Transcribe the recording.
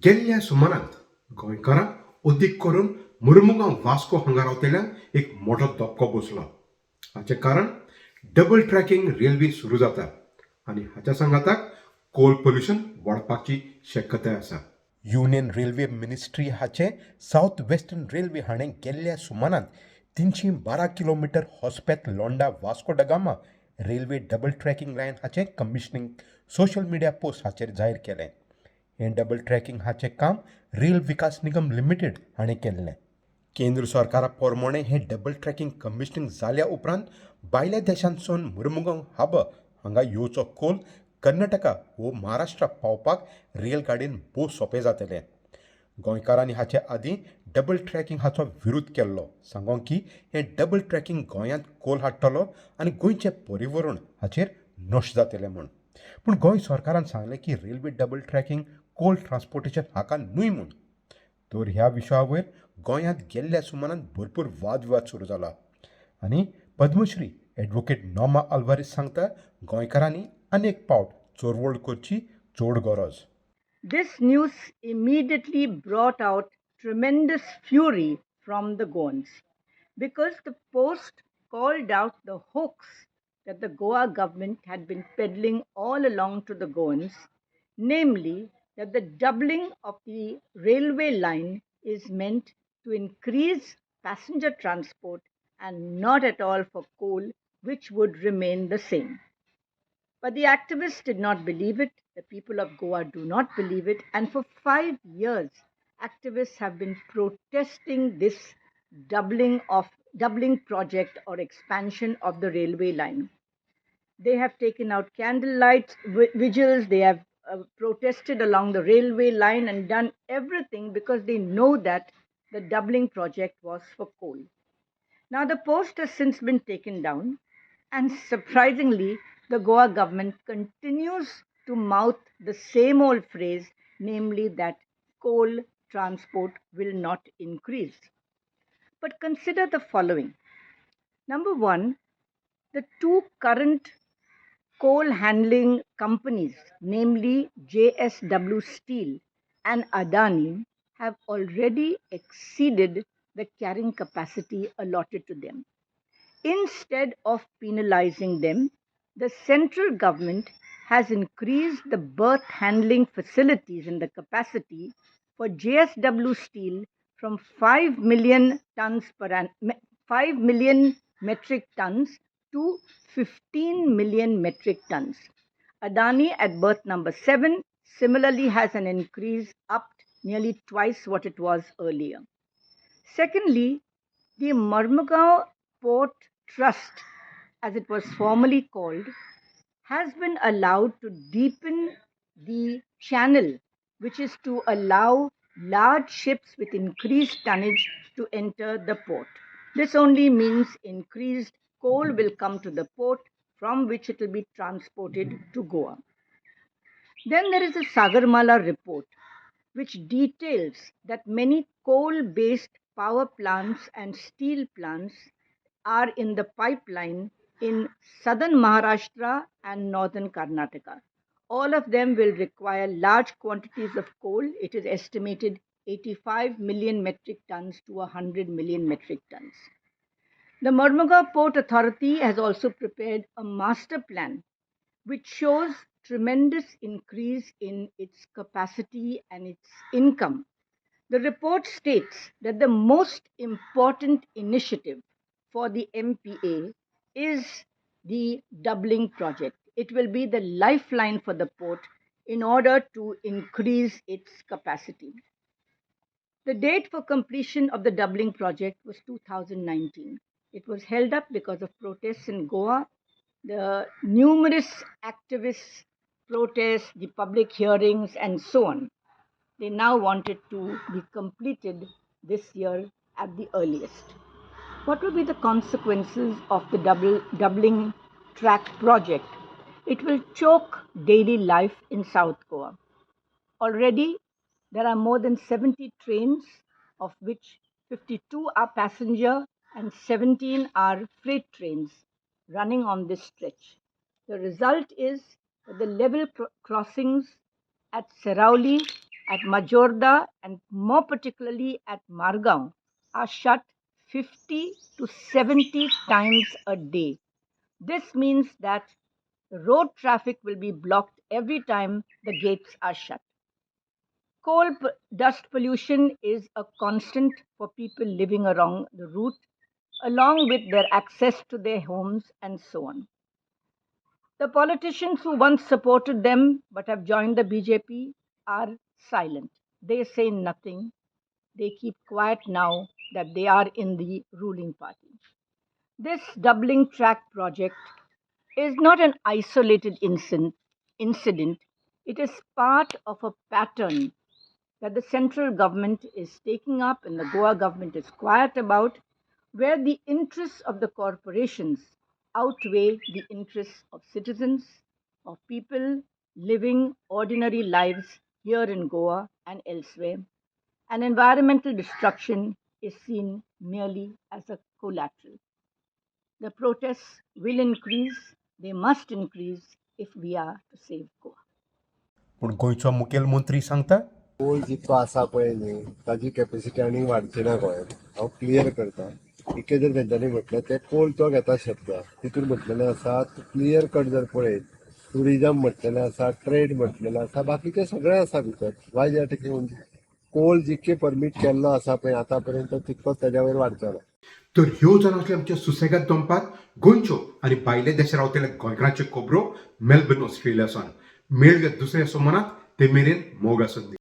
गेल्ल्या सुमारांत गोंयकारांक अदीक करून मुर्मुगांव वास्को हांगा रावतल्यांक एक मोठो धपको बसलो. हाचें कारण डबल ट्रॅकिंग रेल्वे सुरू जाता आनी हाच्या सांगाताक कोल पोल्युशन वाडपाची शक्यताय आसा. युनियन रेल्वे मिनिस्ट्री हाचे साऊथ वेस्टर्न रेल्वे हाणें गेल्ल्या सुमारांत 312 kilometre Hospet Londa Vasco da Gama railway double tracking line हाचें कमिशनिंग सोशल मिडिया पोस्ट हाचेर जाहीर केलें. हें डबल ट्रॅकिंग हाचें काम रेल विकास निगम लिमिटेड हाणें केल्लें. केंद्र सरकारा पोरमोणें हें डबल ट्रॅकिंग कमिशनिंग जाल्या उपरांत भायल्या देशांतसून मुर्मुगांव हार्बर हांगा येवचो कोल कर्नाटका वो महाराष्ट्रा पावपाक रेलगाडयेन भोव सोंपें जातलें. गोंयकारांनी हाचे आदीं डबल ट्रॅकिंग हाचो विरोध केल्लो, सांगो की हें डबल ट्रॅकिंग गोंयांत कोल हाडटलो आनी गोंयचें पर्यावरण हाचेर नश्ट जातलें म्हूण. पूण गोंय सरकारान सांगलें की रेल्वे डबल ट्रॅकिंग कोल ट्रान्सपोर्टेशन हाका न्हय म्हूण. तर ह्या विशया वयर गोंयांत गेल्ल्या सुमारांत भरपूर वादविवाद सुरू जाला आनी पद्मश्री एडवोकेट नॉर्मा अल्वारेस सांगता गोंयकारांनी अनेक पावट चळवळ करची चड गरज. This news immediately brought out tremendous fury from the Goans because the Post called out the hoax that the Goa government had been peddling all along to the Goans, namely that the doubling of the railway line is meant to increase passenger transport and not at all for coal, which would remain the same. But the activists did not believe it. The people of Goa do not believe it. And for 5 years, activists have been protesting this doubling project or expansion of the railway line. They have taken out candlelight vigils. They have protested along the railway line and done everything because they know that the doubling project was for coal. Now the post has since been taken down, and surprisingly, the Goa government continues to mouth the same old phrase, namely that coal transport will not increase. But consider the following. Number one, the two current coal handling companies, namely JSW Steel and Adani, have already exceeded the carrying capacity allotted to them. Instead of penalizing them, the central government has increased the berth handling facilities and the capacity for JSW Steel from 5 million tons 5 million metric tons to 15 million metric tons. Adani at berth number 7 similarly has an increase up nearly twice what it was earlier. Secondly, the Mormugao Port Trust, as it was formerly called, has been allowed to deepen the channel, which is to allow large ships with increased tonnage to enter the port. This only means increased coal will come to the port from which it will be transported to Goa. Then there is a Sagarmala report, which details that many coal-based power plants and steel plants are in the pipeline in southern Maharashtra and northern Karnataka. All of them will require large quantities of coal. It is estimated 85 million metric tons to 100 million metric tons. The Mormugao Port Authority has also prepared a master plan which shows tremendous increase in its capacity and its income. The report states that the most important initiative for the MPA is the doubling project. It will be the lifeline for the port in order to increase its capacity. The date for completion of the doubling project was 2019. It was held up because of protests in Goa, the numerous activists' protests, the public hearings, and so on. They now want it to be completed this year at the earliest. What will be the consequences of the doubling track project? It will choke daily life in South Goa. Already, there are more than 70 trains, of which 52 are passenger and 17 are freight trains running on this stretch. The result is that the level crossings at Serauli at Majorda and more particularly at Margaon are shut 50 to 70 times a day. This means that the road traffic will be blocked every time the gates are shut. Dust pollution is a constant for people living along the route, along with their access to their homes and so on. The politicians who once supported them but have joined the BJP are silent. They say nothing. They keep quiet now that they are in the ruling party. This doubling track project is not an isolated incident. It is part of a pattern that the central government is taking up and the Goa government is quiet about, where the interests of the corporations outweigh the interests of citizens, of people living ordinary lives here in Goa and elsewhere, and environmental destruction is seen merely as a collateral. The protests will increase, they must increase if we are to save Goa. पूण गोंयचो मुखेलमंत्री सांगता कोल जितको आसा पळय न्ही ताजी capacity आनी वाडची ना गोंयांत. हांव क्लियर करता. इतके जर तेंच्यांनी म्हटलें ते कोल तो घेता शब्द तितून म्हटलेलें आसा क्लियर कट जर पळयत टुरिजम म्हटलेलें आसा, ट्रेड म्हटलेलें आसा, बाकीचें सगळें आसा भितर. वाय दे आर टेकिंग कोल जितके परमीट केल्लो आसा पळय आतां पर्यंत तितकोच तेज्या वयर वाडचो ना. तर ह्यो जावन आसले आमच्या सुसेगाद दनपार गोंयच्यो आनी भायले देशां रावतल्या गोंयकारांच्यो खबरो मेलबर्न ऑस्ट्रेलियासान. मेळ्ळ्या दुसऱ्या सोमारात ते मेरेन मोग आसत.